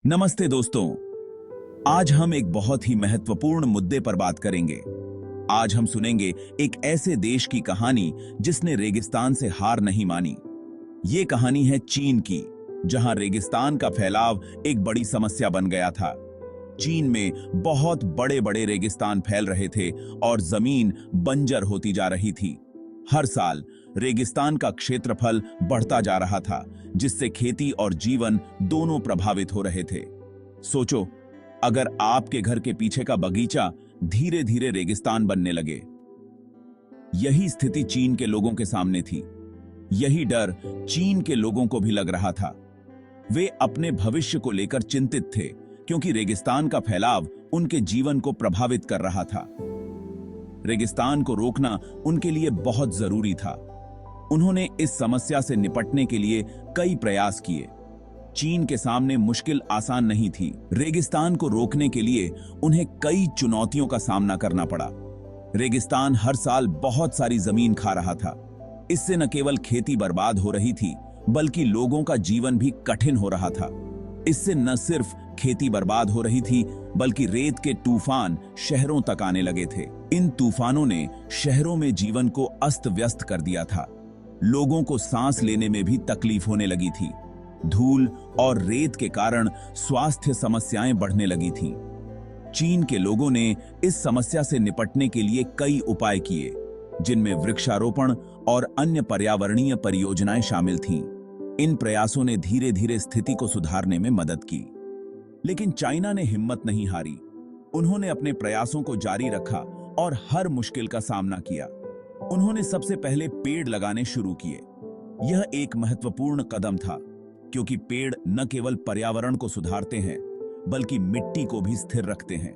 नमस्ते दोस्तों। आज हम एक बहुत ही महत्वपूर्ण मुद्दे पर बात करेंगे। आज हम सुनेंगे एक ऐसे देश की कहानी जिसने रेगिस्तान से हार नहीं मानी। ये कहानी है चीन की, जहां रेगिस्तान का फैलाव एक बड़ी समस्या बन गया था। चीन में बहुत बड़े बड़े रेगिस्तान फैल रहे थे और जमीन बंजर होती जा रही थी। हर साल रेगिस्तान का क्षेत्रफल बढ़ता जा रहा था, जिससे खेती और जीवन दोनों प्रभावित हो रहे थे। सोचो, अगर आपके घर के पीछे का बगीचा धीरे धीरे रेगिस्तान बनने लगे। यही स्थिति चीन के लोगों के सामने थी। यही डर चीन के लोगों को भी लग रहा था। वे अपने भविष्य को लेकर चिंतित थे, क्योंकि रेगिस्तान का फैलाव उनके जीवन को प्रभावित कर रहा था। रेगिस्तान को रोकना उनके लिए बहुत जरूरी था। उन्होंने इस समस्या से निपटने के लिए कई प्रयास किए। चीन के सामने मुश्किल आसान नहीं थी। रेगिस्तान को रोकने के लिए उन्हें कई चुनौतियों का सामना करना पड़ा। रेगिस्तान हर साल बहुत सारी जमीन खा रहा था। इससे न केवल खेती बर्बाद हो रही थी, बल्कि लोगों का जीवन भी कठिन हो रहा था। इससे न सिर्फ खेती बर्बाद हो रही थी, बल्कि रेत के तूफान शहरों तक आने लगे थे। इन तूफानों ने शहरों में जीवन को अस्त व्यस्त कर दिया था। लोगों को सांस लेने में भी तकलीफ होने लगी थी। धूल और रेत के कारण स्वास्थ्य समस्याएं बढ़ने लगी थीं। चीन के लोगों ने इस समस्या से निपटने के लिए कई उपाय किए, जिनमें वृक्षारोपण और अन्य पर्यावरणीय परियोजनाएं शामिल थीं। इन प्रयासों ने धीरे धीरे स्थिति को सुधारने में मदद की। लेकिन चाइना ने हिम्मत नहीं हारी। उन्होंने अपने प्रयासों को जारी रखा और हर मुश्किल का सामना किया। उन्होंने सबसे पहले पेड़ लगाने शुरू किए। यह एक महत्वपूर्ण कदम था, क्योंकि पेड़ न केवल पर्यावरण को सुधारते हैं, बल्कि मिट्टी को भी स्थिर रखते हैं।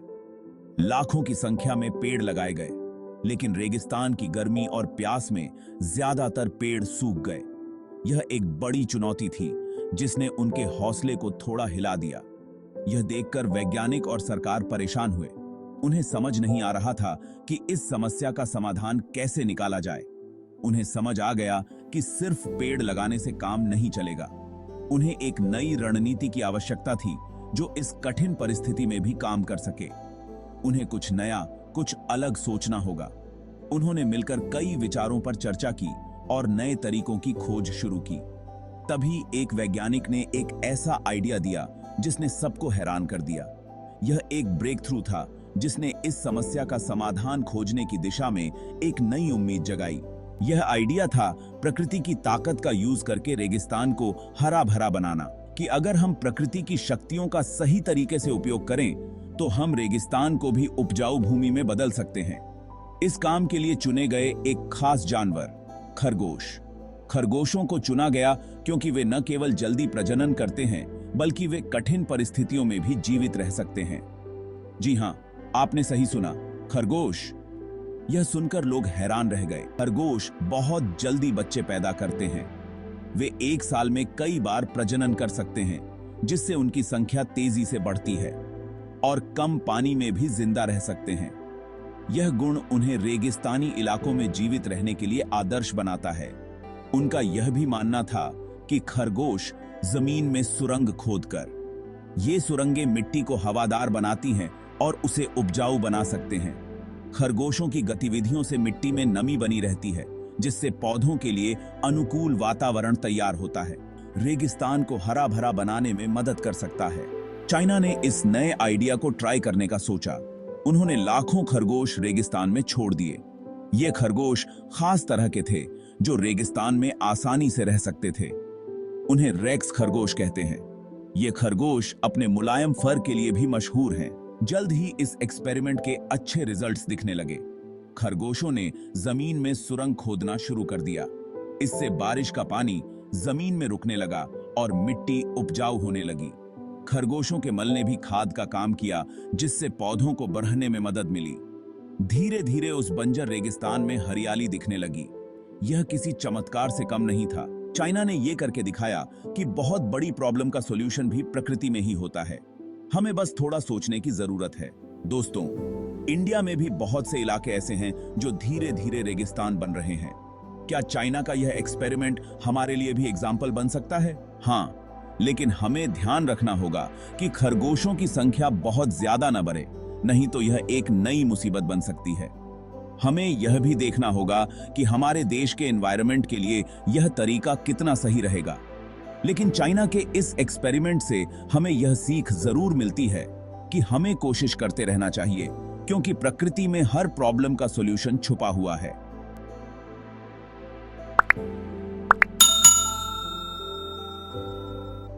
लाखों की संख्या में पेड़ लगाए गए, लेकिन रेगिस्तान की गर्मी और प्यास में ज्यादातर पेड़ सूख गए। यह एक बड़ी चुनौती थी, जिसने उनके हौसले को थोड़ा हिला दिया। यह देखकर वैज्ञानिक और सरकार परेशान हुए। उन्हें समझ नहीं आ रहा था कि इस समस्या का समाधान कैसे निकाला जाए। उन्हें समझ आ गया कि सिर्फ पेड़ लगाने से काम नहीं चलेगा। उन्हें एक नई रणनीति की आवश्यकता थी, जो इस कठिन परिस्थिति में भी काम कर सके। उन्हें कुछ नया, कुछ अलग सोचना होगा। उन्होंने मिलकर कई विचारों पर चर्चा की और नए तरीकों की खोज शुरू की। तभी एक वैज्ञानिक ने एक ऐसा आइडिया दिया जिसने सबको हैरान कर दिया। यह एक ब्रेक थ्रू था, जिसने इस समस्या का समाधान खोजने की दिशा में एक नई उम्मीद जगाई। यह आइडिया था प्रकृति की ताकत का यूज करके रेगिस्तान को हरा भरा बनाना। कि अगर हम प्रकृति की शक्तियों का सही तरीके से उपयोग करें, तो हम रेगिस्तान को भी उपजाऊ भूमि में बदल सकते हैं। इस काम के लिए चुने गए एक खास जानवर, खरगोश। खरगोशों को चुना गया क्योंकि वे न केवल जल्दी प्रजनन करते हैं, बल्कि वे कठिन परिस्थितियों में भी जीवित रह सकते हैं। जी हां, आपने सही सुना, खरगोश। यह सुनकर लोग हैरान रह गए। खरगोश बहुत जल्दी बच्चे पैदा करते हैं। वे एक साल में कई बार प्रजनन कर सकते हैं, जिससे उनकी संख्या तेजी से बढ़ती है और कम पानी में भी जिंदा रह सकते हैं। यह गुण उन्हें रेगिस्तानी इलाकों में जीवित रहने के लिए आदर्श बनाता है। उनका यह भी मानना था कि खरगोश जमीन में सुरंग खोदकर ये सुरंगें मिट्टी को हवादार बनाती हैं और उसे उपजाऊ बना सकते हैं। खरगोशों की गतिविधियों से मिट्टी में नमी बनी रहती है, जिससे पौधों के लिए अनुकूल वातावरण तैयार होता है। रेगिस्तान को हरा भरा बनाने में मदद कर सकता है। चाइना ने इस नए आइडिया को ट्राई करने का सोचा। उन्होंने लाखों खरगोश रेगिस्तान में छोड़ दिए। ये खरगोश खास तरह के थे, जो रेगिस्तान में आसानी से रह सकते थे। उन्हें रेक्स खरगोश कहते हैं। ये खरगोश अपने मुलायम फर के लिए भी मशहूर हैं। जल्द ही इस एक्सपेरिमेंट के अच्छे रिजल्ट्स दिखने लगे। खरगोशों ने जमीन में सुरंग खोदना शुरू कर दिया। इससे बारिश का पानी जमीन में रुकने लगा और मिट्टी उपजाऊ होने लगी। खरगोशों के मल ने भी खाद का काम किया, जिससे पौधों को बढ़ने में मदद मिली। धीरे धीरे उस बंजर रेगिस्तान में हरियाली दिखने लगी। यह किसी चमत्कार से कम नहीं था। चाइना ने यह करके दिखाया कि बहुत बड़ी प्रॉब्लम का सॉल्यूशन भी प्रकृति में ही होता है। हमें बस थोड़ा सोचने की जरूरत है। दोस्तों, इंडिया में भी बहुत से इलाके ऐसे हैं जो धीरे धीरे रेगिस्तान बन रहे हैं। क्या चाइना का यह एक्सपेरिमेंट हमारे लिए भी एग्जाम्पल बन सकता है? हाँ, लेकिन हमें ध्यान रखना होगा कि खरगोशों की संख्या बहुत ज्यादा न बढ़े, नहीं तो यह एक नई मुसीबत बन सकती है। हमें यह भी देखना होगा कि हमारे देश के एनवायरनमेंट के लिए यह तरीका कितना सही रहेगा। लेकिन चाइना के इस एक्सपेरिमेंट से हमें यह सीख जरूर मिलती है कि हमें कोशिश करते रहना चाहिए, क्योंकि प्रकृति में हर प्रॉब्लम का सॉल्यूशन छुपा हुआ है।